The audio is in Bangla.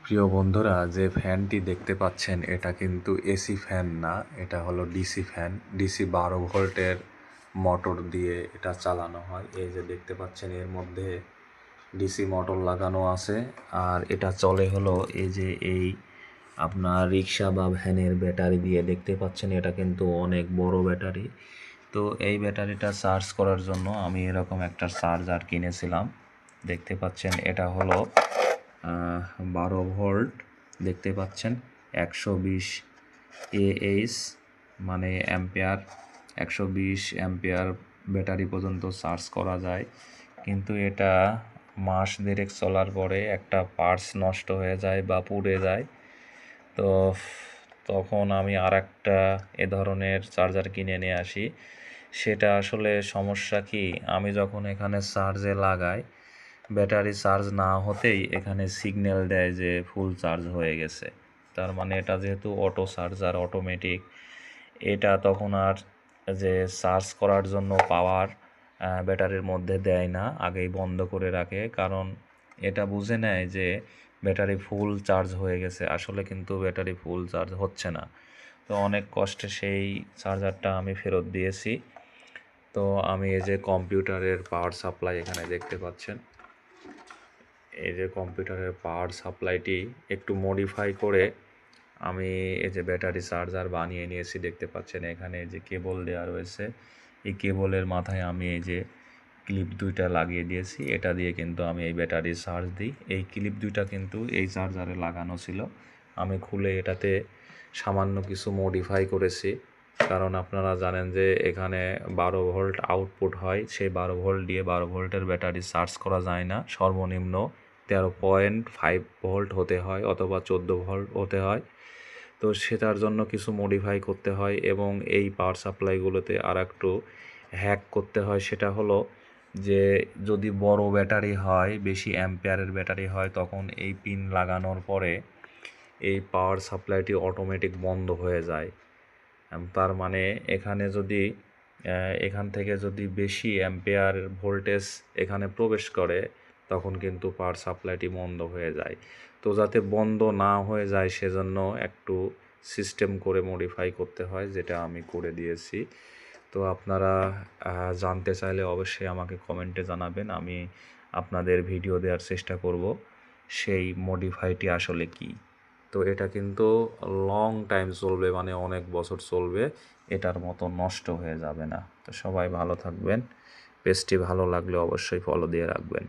প্রিয় বন্ধুরা, যে ফ্যানটি দেখতে পাচ্ছেন এটা কিন্তু এসি ফ্যান না, এটা হলো ডিসি ফ্যান। ডিসি 12 ভোল্টের মোটর দিয়ে এটা চালানো হয়। এই যে দেখতে পাচ্ছেন এর মধ্যে ডিসি মোটর লাগানো আছে, আর এটা চলে হলো এই আপনার রিক্সা বা ভ্যানের ব্যাটারি দিয়ে। দেখতে পাচ্ছেন এটা কিন্তু অনেক বড় ব্যাটারি। তো এই ব্যাটারিটা চার্জ করার জন্য আমি এরকম একটা চার্জার কিনেছিলাম। দেখতে পাচ্ছেন এটা হলো 12 ভোল্ট। দেখতে পাচ্ছেন 120 AH মানে অ্যাম্পিয়ার, 120 অ্যাম্পিয়ার ব্যাটারি পর্যন্ত চার্জ করা যায়। কিন্তু এটা মাস দেড়েক চলার পরে একটা পার্টস নষ্ট হয়ে যায় বা পুড়ে যায়। তো তখন আমি আর একটা এ ধরনের চার্জার কিনে নিয়ে আসি। সেটা আসলে সমস্যা কি, আমি যখন এখানে চার্জে লাগাই, ব্যাটারি চার্জ না হতেই এখানে সিগন্যাল দেয় যে ফুল চার্জ হয়ে গেছে। তার মানে এটা যেহেতু অটো চার্জার, অটোমেটিক, এটা তখন আর যে চার্জ করার জন্য পাওয়ার ব্যাটারির মধ্যে দেয় না, আগেই বন্ধ করে রাখে। কারণ এটা বুঝে নেয় যে ব্যাটারি ফুল চার্জ হয়ে গেছে, আসলে কিন্তু ব্যাটারি ফুল চার্জ হচ্ছে না। তো অনেক কষ্টে সেই চার্জারটা আমি ফেরত দিয়েছি। তো আমি এই যে কম্পিউটারের পাওয়ার সাপ্লাই এখানে দেখতে পাচ্ছেন, এই যে কম্পিউটারের পাওয়ার সাপ্লাইটি একটু মডিফাই করে আমি এই যে ব্যাটারি চার্জার বানিয়ে নিয়েছি। দেখতে পাচ্ছেন এখানে যে কেবল দেওয়া রয়েছে, এই কেবলের মাথায় আমি এই যে ক্লিপ দুইটা লাগিয়ে দিয়েছি। এটা দিয়ে কিন্তু আমি এই ব্যাটারি চার্জ দিই। এই ক্লিপ দুইটা কিন্তু এই চার্জারে লাগানো ছিল, আমি খুলে এটাতে সামান্য কিছু মডিফাই করেছি। কারণ আপনারা জানেন যে এখানে 12 ভোল্ট আউটপুট হয়, সেই 12 ভোল্ট দিয়ে 12 ভোল্টের ব্যাটারি চার্জ করা যায় না। সর্বনিম্ন 13.5 ভোল্ট হতে হয় অথবা 14 ভোল্ট হতে হয়। তো সেটার জন্য কিছু মডিফাই করতে হয়, এবং এই পাওয়ার সাপ্লাইগুলোতে আর একটু হ্যাক করতে হয়। সেটা হলো যে যদি বড় ব্যাটারি হয়, বেশি অ্যাম্পিয়ারের ব্যাটারি হয়, তখন এই পিন লাগানোর পরে এই পাওয়ার সাপ্লাইটি অটোমেটিক বন্ধ হয়ে যায়। তার মানে এখানে যদি এখান থেকে যদি বেশি অ্যাম্পিয়ার ভোল্টেজ এখানে প্রবেশ করে, তখন কিন্তু পাওয়ার সাপ্লাইটি বন্ধ হয়ে যায়। তো যাতে বন্ধ না হয়ে যায় সেজন্য একটু সিস্টেম করে মডিফাই করতে হয়, যেটা আমি করে দিয়েছি। তো আপনারা জানতে চাইলে অবশ্যই আমাকে কমেন্টে জানাবেন, আমি আপনাদের ভিডিও দেওয়ার চেষ্টা করব সেই মডিফাইটি আসলে কি। তো এটা কিন্তু লং টাইম চলবে, মানে অনেক বছর চলবে, এটার মতো নষ্ট হয়ে যাবে না। তো সবাই ভালো থাকবেন, পেজটি ভালো লাগলে অবশ্যই ফলো দিয়ে রাখবেন।